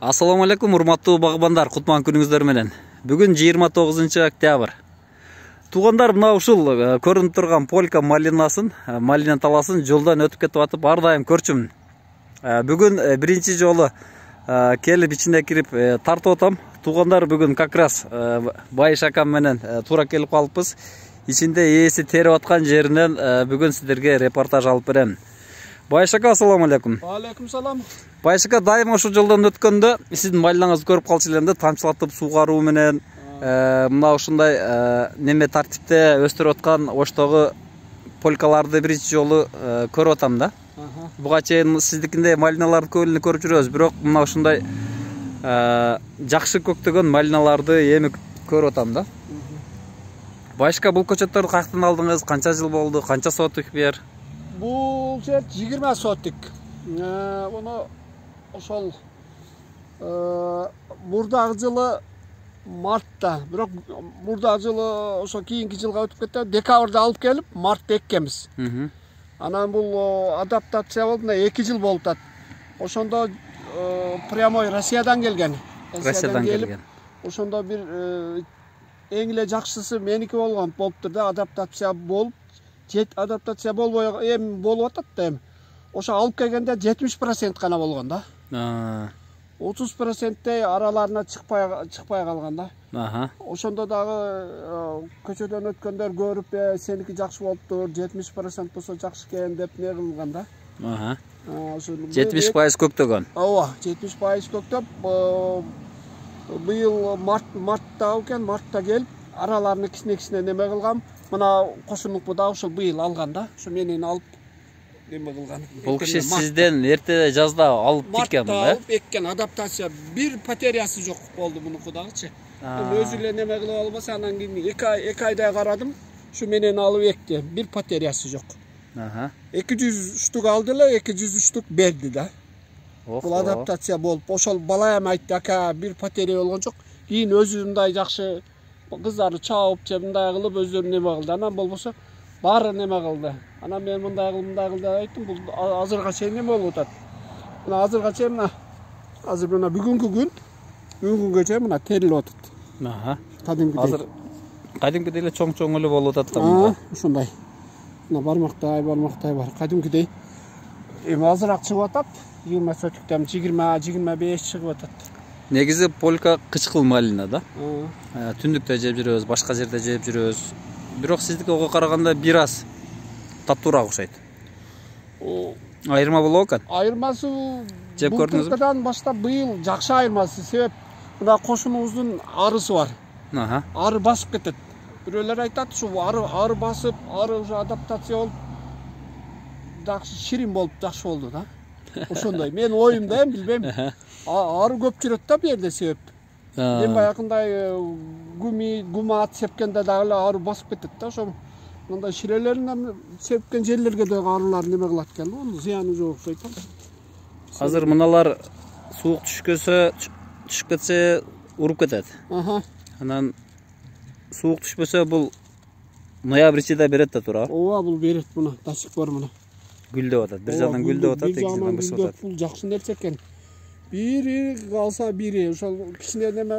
Assalamu alaikum, урматтуу багбандар, кутман күнүңүздөр менен. Бүгүн 29 октябрь. Туугандар, мына ушул көрүнүп турган полька малинасын, малина таласын жолдон өтүп кетип атып, ар дайым көрчүмүн. Бүгүн биринчи жолу келип ичине кирип тартып атам. Туугандар, бүгүн как раз Байыш акам менен туура келип калыппыз. Ичинде ээси терип аткан жеринен бүгүн сиздерге репортаж алып берем. Байыш ака, ассаламу алейкум. Алейкум салам. Байыш ака, дайыма ушул жолдон өткөндө сиздин малинаңызды көрүп калчу элем да, тамчылатып суугаруу менен мына ушундай неме тартипте өстүрүп аткан оштогу полкаларды биринчи жолу көрүп атам да. Буга чейин сиздикиндей малиналарды көп эле көрүп жүрөбүз, бирок мына ушундай жакшы көктөгөн малиналарды эми көрүп атам да. Байыш ака, бул көчөттөрдү каяктан алдыңыз? Канча жыл болду? Канча сотик бер? Бул жер 20 сотик. Уну ошол мурдагы жылы мартта, бирок мурдагы жылы ошо кийинки жылга өтүп кетти. Декабрда алып келип, мартта эккенбиз. Анан бул адаптация болду, 2 жыл болуп атат. Ошондо прямой Россиядан келген. Россиядан келген. Ошондо бир эң эле жакшысы меники болгон болуптур да, адаптация болуп, адаптация болбой эми болуп атат да эми. Ошо алып келгенде 70% гана болгон да. 30%-те араларына чыкпай калган да. Ошондо дагы көчөдөн өткөндөр көрүп, сеники жакшы болуптур, 70% болсо жакшы экен деп не кылган да. 70% көктөгөн. Ооба, 70% көктөп, быйыл мартта экен, мартта келип, араларына кичине неме кылгам. Мына кошунукпу да ошол быйыл алган да. Ошо менен алып неме кылган. Бул киши сизден эрте жазда алып тиккен да? Мартта алып эккен, адаптация. Бир потерясы жок болду мунуку дагычы. Өзү эле неме кылып албаса, анан кийин 2 айдай карадым. Ушу менен алып экти. Бир потерясы жок. 200 штук алды эле, 200 штук берди да. Бул адаптация болуп, ошол балайам айтты, ака, бир потеря болгон жок. Кийин өзү мындай жакшы кыздары чаап же мындай кылып өздөрү неме кылды. Анан болбосо баары неме кылды. Анан мен мындай кылып айттым, бул азырга чейин неме болуп атат. Мына азырга чейин азыр мына бүгүнкү күнгө чейин мына терилип атат. Кадимкидей. Азыр кадимкидей эле чоң эле болуп атат да. Ушундай. Мына бармактай бар. Кадимкидей. Эми азыраак чыгып атат. 20 сотиктен 20-25 чыгып атат. Негизи полька кычкыл малина да. Түндүктө жеп жүрөбүз, башка жерде жеп жүрөбүз. Бирок сиздикиге караганда бир аз таттуураак окшойт. Айырма болобу экен? Айырмасы жеп көрдүңүзбү? Былтыркыдан баштап быйыл жакшы айырмасы. Себеп мына кошунубуздун арысы бар. Ары басып кетет. Бирөөлөр айтат, ушу ары басып, ары уже адаптация болуп, жакшы ширин болуп, жакшы болду да. Ошондой. Мен оюмда эми билбейм. Ары көп жүрөт да бу жерде себеп. Мен баягындай гумат сепкенде дагы ары басып кетет да. Ошо мындай ширелеринен сепкен жерлерге дагы арылар неме кылат экен. Онун зыяны жок окшойт. Азыр мыналар суук түшүп кетсе уруп кетет. Анан суук түшпөсө бул ноябрь-айда берет да туурабы? Ооба, бул берет муну, ташык бар муну. Гүлдөп атат. Бир жагынан гүлдөп атат, эки жагынан бышып атат. Бул жакшы нерсе экен. Бири калса бири, ошол кичине неме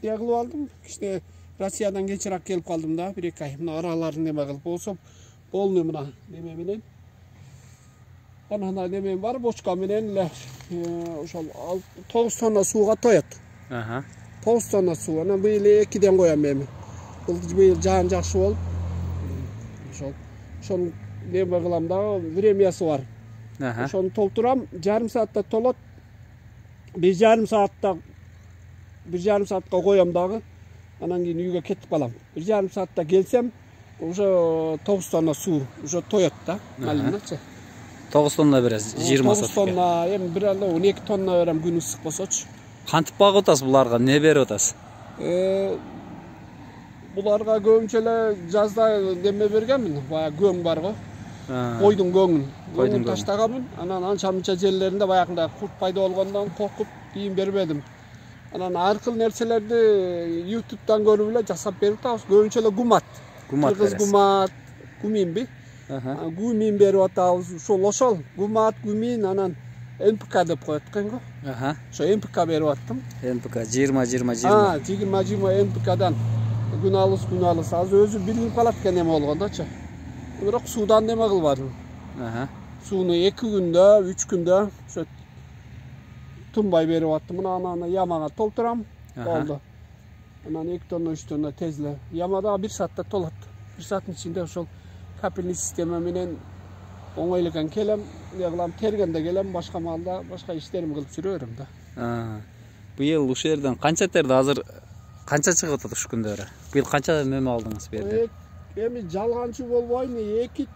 кылып алдым. Кичине Россиядан кечирээк келип калдым да, 1-2 ай. Мына араларын неме кылып болсом, полный мына неме менен. Анан неме бар, бочка менен эле ошол 9 тонна сууга тоет. 9 тонна суу. Анан быйыл 2ден коям эми. Быйыл жаан жакшы болуп. Ошол неме кылам дагы, времясы бар. Ошону толтурам, жарым саатта толот. 1,5 саатка коям дагы. Анан кийин үйгө кетип калам. 1,5 саатта келсем, уже 9 тонна суу уже тоет да, малиначы. 9 тонна бересиз, 20 саатка. 9 тонна, эми бир эле 12 тонна берем күн ысык болсочу. Кантип багып атасыз буларга? Не берип атасыз? Буларга көбүнчө эле жазда неме бергенмин, баягы көң бар го. Койдун көңүн таштаганмын. Анан анча-мынча жерлеринде баягындай курт пайда болгондон коркуп кийин бербедим. Анан ар кыл нерселерди YouTube'дан көрүп эле жасап берип атабыз. Көбүнчө эле гумат. Кыргыз гумат, гуминби? Гумин берип атабыз. Ошол гумат, гумин, анан NPK деп кояткан го. Aha. Ошо NPK берип аттым. NPK 20-20-20. 20 NPK'дан күн алыс азыр өзү билинип калат экен эме болгондочу. Бирок суудан неме кылбадым. Aha. Сууну 2 күндө, 3 күндө ошо тунбай берип аттым. Мына ямага толтурам. Болду. Анан 2 тонна 3 тонна тезле. Ямада 1 саатта толот. 1 сааттын ичинде ошол капельный система менен оңойлукан келем, не кылам, тергенде келем, башка малда башка иштеримди кылып жүрө берем да. Быйыл ушул жерден канча терди азыр канча чыгып атат уш күндөрү? Быйыл канча мөмө алдыңыз бу жерде? Эми жалганчы болбойм, 2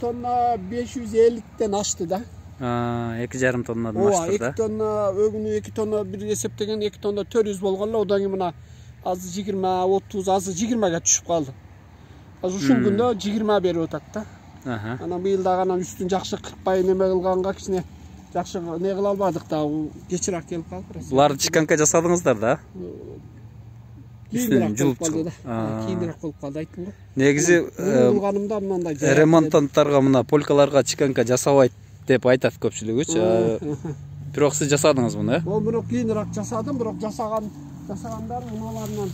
тонна 550-тен ашты да. 2,5 тоннадан ашты да. 2 тонна, өгүнү 2 тонна бир эсептеген 2 тонна 400 болгон эле, одан кийин мына азыр 20-30, азыр 20га түшүп калды. Азыр ушул күндө 20 берип атат да. Анан быйыл дагы анан үстүн жакшы кырпай неме кылганга кичине жакшы не кыла албадык да, кечирээк келип калды. Буларды чиканка жасадыңыздар да? Үстүн жулуп чыгып. Кийинирээк болуп калды, айттым го. Негизи кылганымда мындай ремонттанттарга мына полкаларга чиканка жасабайт деп айтат көпчүлүгүчү. Бирок сиз жасадыңыз муну, э? Бирок кийинирээк жасадым, бирок жасагандар мыналарынан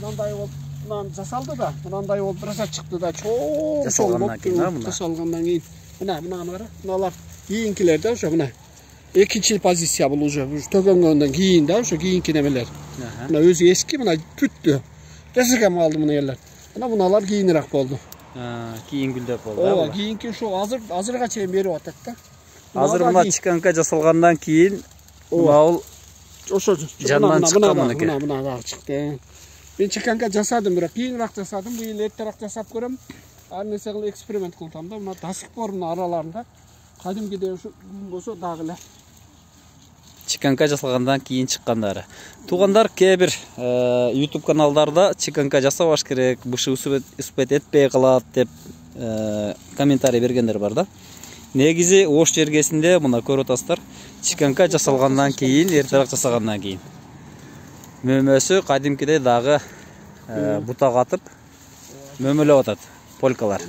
мындай болуп, мындан жасалды да, мындай болуп бираса чыкты да, чоң жасалгандан кийин, жасалгандан кийин. Мына кара, мыналар кийинкилер да, ошо мына. Экинчи позиция бул уже төгөнгөндөн кийин да, ошо кийинки немелер. Мына өзү эски, мына бүттү. Жасагам алды мына элер. Мыналар кийинирээк болду. Кийин гүлдөп болду. Ооба, кийинки ошо азырга чейин берип атат да. Азыр мына чиканка жасалгандан кийин бул ошо жандан чыккан мынакей. Мына дагы чыкты. Мен чиканка жасадым, бирок кийинирээк жасадым. Быйыл эртерээк жасап көрөм. Ар нерсе кылып эксперимент кылдым да. Мына до сих пор мына араларында кадимкидей ошо болсо дагы эле чиканка жасалгандан кийин чыккандары. Туугандар, кээ бир YouTube каналдарда чиканка жасабаш керек, бышы үспөт этпей калат деп комментарий бергендер бар да. Негизи ош жергесинде мына көрүп атасыздар, чиканка жасалгандан кийин, эртерээк жасагандан кийин мөмөсү кадимкидей дагы бутак атып мөмөлөп атат полкалар.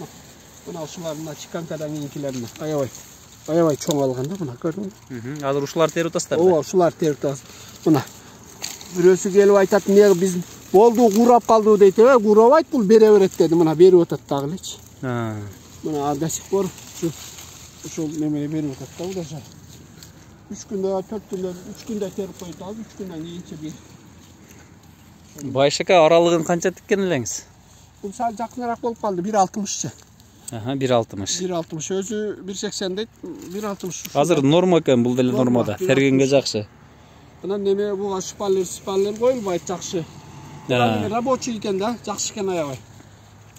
Мына ушулар мына чиканкадан кийинкилерин аябай чоң алган да, мына көрдүңбү? Азыр ушулар терип атасыздар. Ооба, ушулар терип атабыз. Мына бирөөсү келип айтат, эмне биз болду, курап калды дейт. Курабайт, бул бере берет деди. Мына берип атат дагы элечи. Мына до сих пор ушул неме берип атат да, ушул. 3 күндө, 4 күндө, 3 күндө терип коюп алып, 3 күндөн кийинче бир. Байшака аралыгын канча тиккен элеңиз? Бул сал жакыныраак болуп калды, 1.60чы. 1.60. 1.60 өзү 1.80 дейт, 1.60. Азыр норма экен, бул деле нормада. Тергенге жакшы. Анан неме буга шпалер коюлбайт, жакшы. Рабочий экен да, жакшы экен аябай.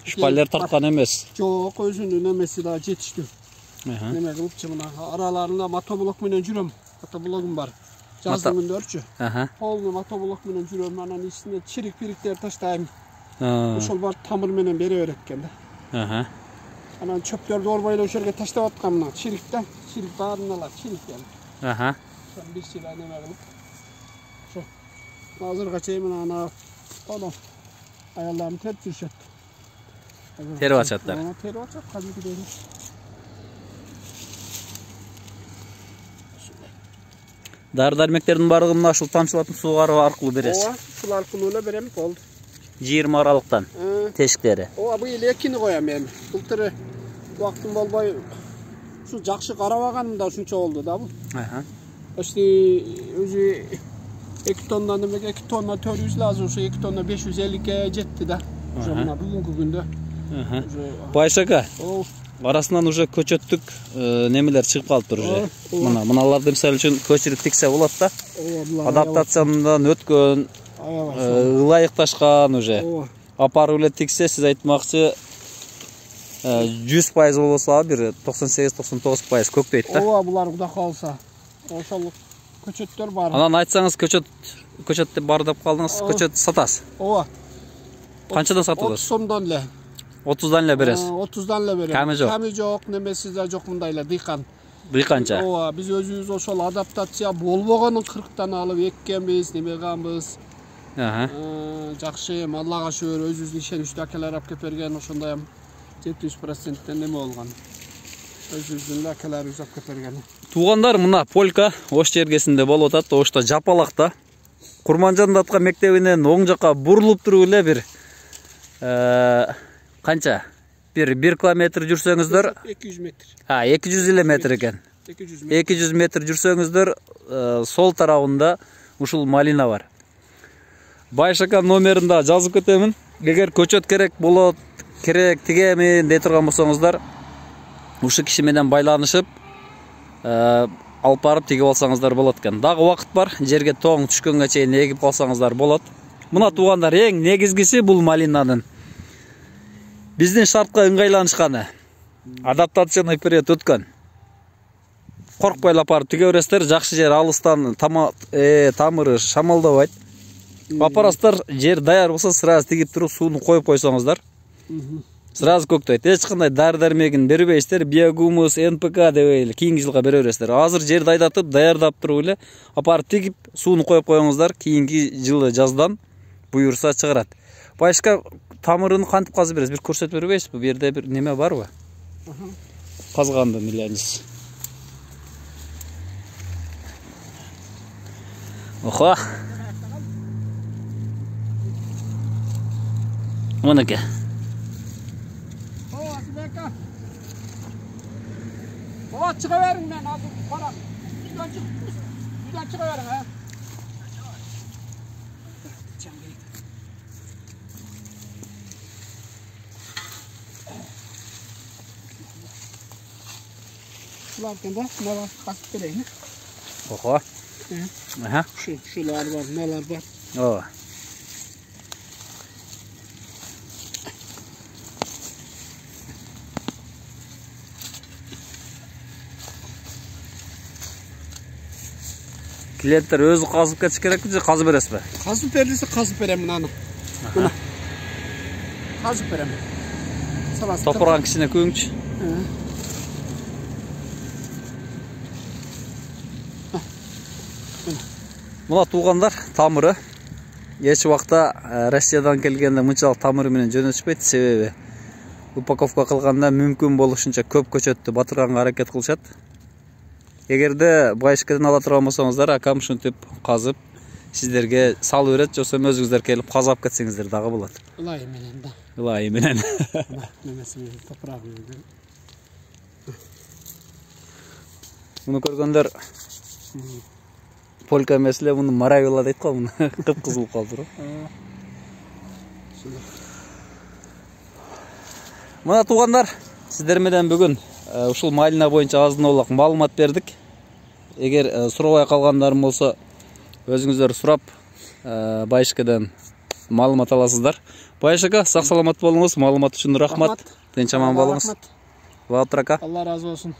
Шпалер тарткан эмес. Жок, өзүнүн немеси да жетиштүү. Неме кылыпчы, мына араларында мотоблок менен жүрөм. Мотоблогум бар. Жаздын күндөрчү. Полный мотоблок менен жүрөм, анан ичине чирик-пириктер таштайм. Ошол бар тамыр менен бере берет экен да. Анан чөптөрдү орбой эле ошол жерге таштап аткан мына чирикте, чирик баарын алат, чирик экен. Ошол бир чила неме кылып. Ошо азырга чейин мына ана аялдарым терип жүрүшөт. Терип атышаттар. Терип атышат, кадимкидей. Дары-дармектердин баардыгын мына ушул тамчылатын суу аркылуу бересиз. Ооба, ушул аркылуу эле берем, болду. 20 аралыктан тешиктери. Ооба, быйыл экини коям эми. Былтыр убактым болбой, ушу жакшы карабаганымда ушунча болду да бул. Почти өзү 2 тонна немеге 2 тонна 400 азыр ушу 2 тонна 550ге жетти да. Уже мына бүгүнкү күндө. Байшака. Арасынан уже көчөттүк немелер чыгып калыптыр уже. Мыналарды мисалы үчүн көчүрүп тиксе болот да. Адаптациядан өткөн, ылайыкташкан уже. Апарып эле тиксе, сиз айтмакчы 100% болбосо бир 98-99% көктөйт да. Ооба, булар Кудай кааласа. Ошол көчөттөр бар. Анан айтсаңыз көчөт бар деп калдыңыз, көчөт сатасыз. Ооба. Канчадан сатасыз? 30 сомдон эле. 30дан эле бересиз. 30дан эле берем. Ками жок, немеси да жок, мындай эле дыйкан. Дыйканча. Ооба, биз өзүбүз ошол адаптация болбогонун 40тан алып эккенбиз, неме кылганбыз. Жакшы, Аллага шүгүр, өзүбүздүн ишеничтүү акелер алып кеп берген, ошондой 70%тен неме болгон. Özüzün lakalar uzap kötөрgөн. Туғандар, мына Полька ош жергесинде болуп атат. Ошто Жапалакта. Курманжан атка мектебинен оң жакка бурулуп туруп эле бир канча? Bir 1 kilometre жүрсөңүздөр 200 метр. 200 эле метр экен. 200 метр жүрсөңүздөр сол тарабында ушул малина бар. Байшака номеринде жазып кетемин. Эгер көчөт керек болот, керек тигемин дей турган болсоңуздар, ушу киши менен байланышып алып барып тигип алсаңыздар болот экен. Дагы убакыт бар, жерге тоң түшкөнгө чейин эгип калсаңыздар болот. Мына туугандар, эң негизгиси бул малинанын биздин шартка ыңгайланышканы. Адаптацияный период өткөн. Коркпой эле барып тиге бересиздер, жакшы жер алыстан тамыры шамалдабайт. Апарасыздар, жер даяр болсо сразу тигип туруп сууну коюп койсоңуздар, сразу көктөйт. Эч кандай дары-дармегин бербейсиздер, биогумус, НПК деп эле кийинки жылга бере бересиздер. Азыр жерди айдатып, даярдап туруп эле апарып тигип сууну коюп коюңуздар, кийинки жылы жаздан буюрса чыгарат. Башка тамырын кантип казып бересиз? Бир көрсөтүп бербейсизби? Бу жерде бир неме барбы? Казганды билеңиз. Охо. Монеке. Asbeka. Çıka verin ben azı para. Yüzden çıka verin ha. Şularken de neler kasıp vereyim. Охо. Aha. Şular var, neler var. О. Клиенттер өзү казып кетиш керекпи же казып бересизби? Казып берилсе казып берем аны. Мына. Казып берем. Топурган кишине көңчү. Мына туугандар, тамыры эч убакта Россиядан келгенде мынчалык тамыры менен жөнөтүшпөйт, себеби упаковка кылганда мүмкүн болушунча көп көчөттү батырганга аракет кылышат. Эгерде байышкадан ала турган болсоңуздар, акам ушинтип казып сиздерге салып берет, жоксо өзүңүздөр келип казап кетсеңиздер дагы болот. Ылайы менен да. Ылайы менен. Немесин топурагын. Муну көргөндөр Полька эмес эле, муну Маравила дейт го, муну кып-кызыл калдыр. Мына туугандар, сиздер менен бүгүн ушул малина боюнча азын-аулак маалымат бердик. Эгер сурабай калгандарым болсо, өзүңүздөр сурап байышкадан маалымат аласыздар. Байышка, сак саламат болуңуз, маалымат үчүн рахмат. Тынч аман болуңуз. Ва отрака. Allah razı olsun.